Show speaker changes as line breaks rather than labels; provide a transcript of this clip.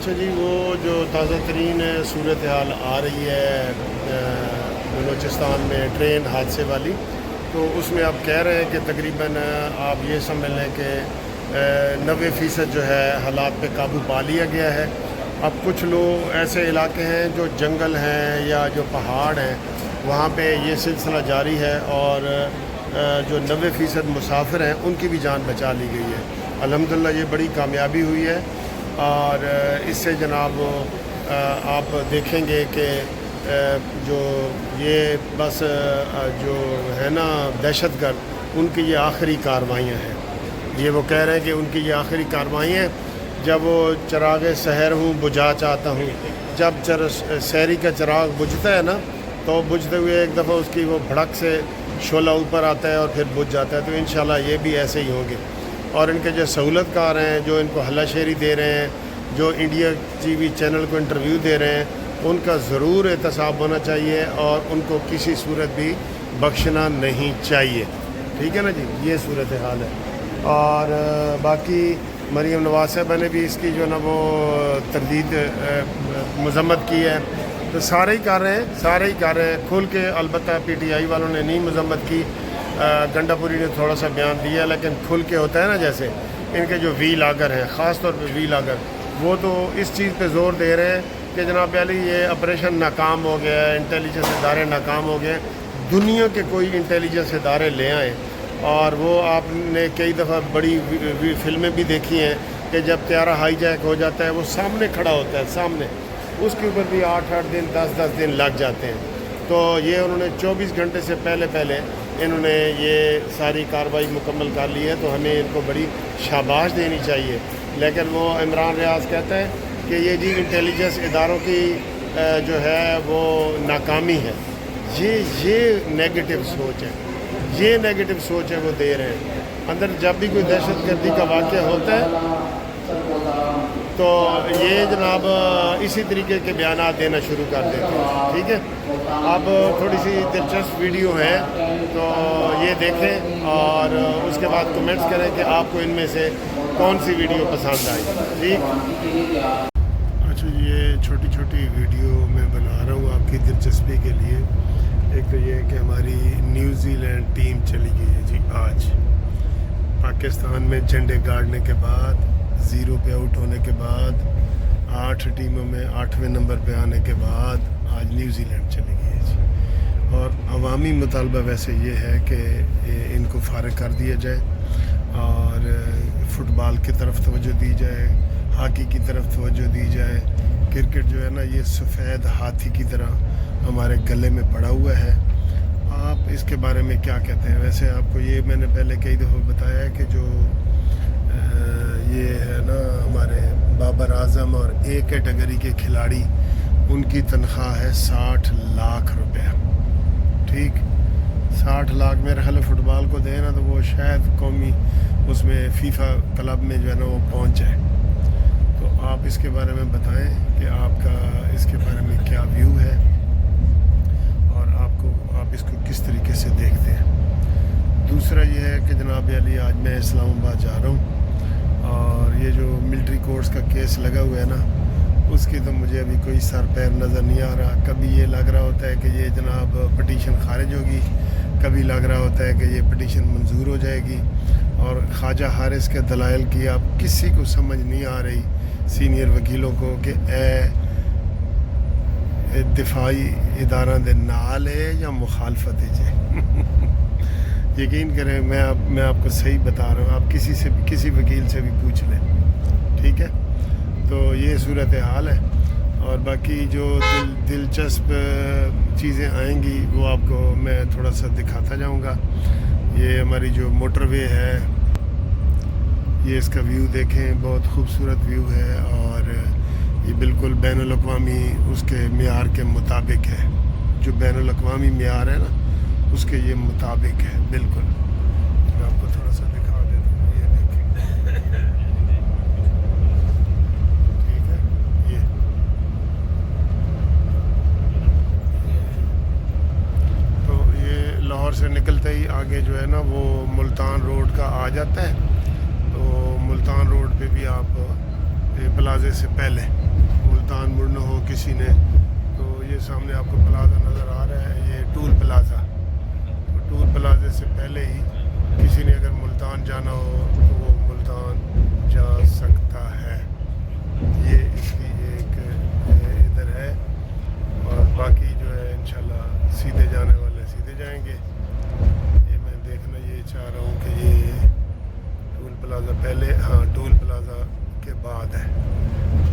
اچھا جی، وہ جو تازہ ترین صورتحال آ رہی ہے بلوچستان میں ٹرین حادثے والی، تو اس میں آپ کہہ رہے ہیں کہ تقریباً آپ یہ سمجھ لیں کہ 90% جو ہے حالات پہ قابو پا لیا گیا ہے۔ اب کچھ لوگ ایسے علاقے ہیں جو جنگل ہیں یا جو پہاڑ ہیں، وہاں پہ یہ سلسلہ جاری ہے، اور جو 90% مسافر ہیں ان کی بھی جان بچا لی گئی ہے۔ الحمدللہ یہ بڑی کامیابی ہوئی ہے، اور اس سے جناب آپ دیکھیں گے کہ جو یہ بس جو ہے نا دہشت گرد، ان کی یہ آخری کارروائیاں ہیں۔ یہ وہ کہہ رہے ہیں کہ ان کی یہ آخری کارروائیاں ہیں۔ جب وہ چراغ سحر ہوں بجھا چاہتا ہوں، جب سحری کا چراغ بجھتا ہے نا، تو بجھتے ہوئے ایک دفعہ اس کی وہ بھڑک سے شعلہ اوپر آتا ہے اور پھر بجھ جاتا ہے۔ تو انشاءاللہ یہ بھی ایسے ہی ہوں گے، اور ان کے جو سہولت کار ہیں، جو ان کو ہلا شیری دے رہے ہیں، جو انڈیا ٹی وی چینل کو انٹرویو دے رہے ہیں، ان کا ضرور احتساب ہونا چاہیے، اور ان کو کسی صورت بھی بخشنا نہیں چاہیے۔ ٹھیک ہے نا جی، یہ صورتحال ہے۔ اور باقی مریم نواز صاحبہ نے بھی اس کی جو نا وہ تردید مذمت کی ہے، تو سارے ہی کر رہے ہیں کھل کے۔ البتہ پی ٹی آئی والوں نے نہیں مذمت کی، گنڈا پوری نے تھوڑا سا بیان دیا، لیکن کھل کے ہوتا ہے نا، جیسے ان کے جو وی لاگر ہیں، خاص طور پہ وی لاگر، وہ تو اس چیز پہ زور دے رہے ہیں کہ جناب علی یہ آپریشن ناکام ہو گیا ہے، انٹیلیجنس ادارے ناکام ہو گئے ہیں، دنیا کے کوئی انٹیلیجنس ادارے لے آئیں۔ اور وہ آپ نے کئی دفعہ بڑی فلمیں بھی دیکھی ہیں کہ جب طیارہ ہائی جیک ہو جاتا ہے، وہ سامنے کھڑا ہوتا ہے، سامنے، اس کے اوپر بھی 8 دن 10 دن لگ جاتے ہیں۔ تو یہ انہوں نے 24 گھنٹے سے پہلے انہوں نے یہ ساری کارروائی مکمل کر لی ہے، تو ہمیں ان کو بڑی شاباش دینی چاہیے۔ لیکن وہ عمران ریاض کہتا ہے کہ یہ جی انٹیلیجنس اداروں کی جو ہے وہ ناکامی ہے، یہ نیگیٹو سوچ ہے، یہ نیگیٹو سوچ ہے وہ دے رہے ہیں۔ اندر جب بھی کوئی دہشت گردی کا واقعہ ہوتا ہے تو یہ جناب اسی طریقے کے بیانات دینا شروع کر دیتے ہیں۔ ٹھیک ہے، اب تھوڑی سی دلچسپ ویڈیو ہے، تو یہ دیکھیں اور اس کے بعد کمنٹس کریں کہ آپ کو ان میں سے کون سی ویڈیو پسند آئی۔ ٹھیک، اچھا یہ چھوٹی ویڈیو میں بنا رہا ہوں آپ کی دلچسپی کے لیے۔ ایک تو یہ کہ ہماری نیوزی لینڈ ٹیم چلی گئی ہے جی آج پاکستان میں، جھنڈے گاڑنے کے بعد، 0 پہ آؤٹ ہونے کے بعد، 8 ٹیموں میں 8ویں نمبر پہ آنے کے بعد آج نیوزی لینڈ چلی گئی ہے جی۔ اور عوامی مطالبہ ویسے یہ ہے کہ ان کو فارغ کر دیا جائے، اور فٹ بال کی طرف توجہ دی جائے، ہاکی کی طرف توجہ دی جائے۔ کرکٹ جو ہے نا، یہ سفید ہاتھی کی طرح ہمارے گلے میں پڑا ہوا ہے۔ آپ اس کے بارے میں کیا کہتے ہیں؟ ویسے آپ کو یہ میں نے پہلے کئی دفعہ بتایا ہے کہ جو یہ ہے نا ہمارے بابر اعظم اور اے کیٹیگری کے کھلاڑی، ان کی تنخواہ ہے 60 لاکھ روپے۔ ٹھیک، 60 لاکھ میرے خیال فٹ بال کو دے نا، تو وہ شاید قومی اس میں فیفا کلب میں جو ہے نا وہ پہنچ جائے۔ تو آپ اس کے بارے میں بتائیں کہ آپ کا اس کے بارے میں کیا ویو ہے، اور آپ اس کو کس طریقے سے دیکھتے ہیں۔ دوسرا یہ ہے کہ جناب علی آج میں اسلام آباد جا رہا ہوں، اور یہ جو ملٹری کورٹس کا کیس لگا ہوا ہے نا، اس کی تو مجھے ابھی کوئی سر پیر نظر نہیں آ رہا۔ کبھی یہ لگ رہا ہوتا ہے کہ یہ جناب پٹیشن خارج ہوگی، کبھی لگ رہا ہوتا ہے کہ یہ پٹیشن منظور ہو جائے گی، اور خواجہ حارث کے دلائل کی اب کسی کو سمجھ نہیں آ رہی، سینئر وکیلوں کو، کہ دفاعی ادارہ دے نال ہے یا مخالفت ہے۔ یقین کریں میں آپ کو صحیح بتا رہا ہوں، آپ کسی وکیل سے بھی پوچھ لیں۔ ٹھیک ہے، تو یہ صورتحال ہے، اور باقی جو دلچسپ چیزیں آئیں گی وہ آپ کو میں تھوڑا سا دکھاتا جاؤں گا۔ یہ ہماری جو موٹر وے ہے، یہ اس کا ویو دیکھیں، بہت خوبصورت ویو ہے، اور یہ بالکل بین الاقوامی اس کے معیار کے مطابق ہے، جو بین الاقوامی معیار ہے نا اس کے یہ مطابق ہے بالکل۔ میں آپ کو تھوڑا سا دکھا دیتا ہوں، یہ دیکھیں۔ ٹھیک ہے، یہ تو یہ لاہور سے نکلتے ہی آگے جو ہے نا وہ ملتان روڈ کا آ جاتا ہے، تو ملتان روڈ پہ بھی آپ پلازے سے پہلے ملتان مڑنا ہو کسی نے تو یہ سامنے آپ کو پلازا نظر آ رہا ہے، یہ ٹول پلازا. تو ٹول پلازے سے پہلے ہی کسی نے اگر ملتان جانا ہو تو وہ ملتان جا سکتا ہے. یہ اس کی ایک ادھر ہے، اور باقی جو ہے انشاءاللہ سیدھے جانے والے سیدھے جائیں گے. یہ میں دیکھنا یہ چاہ رہا ہوں کہ یہ ٹول پلازا پہلے، ہاں ٹول پلازا کے بعد ہے.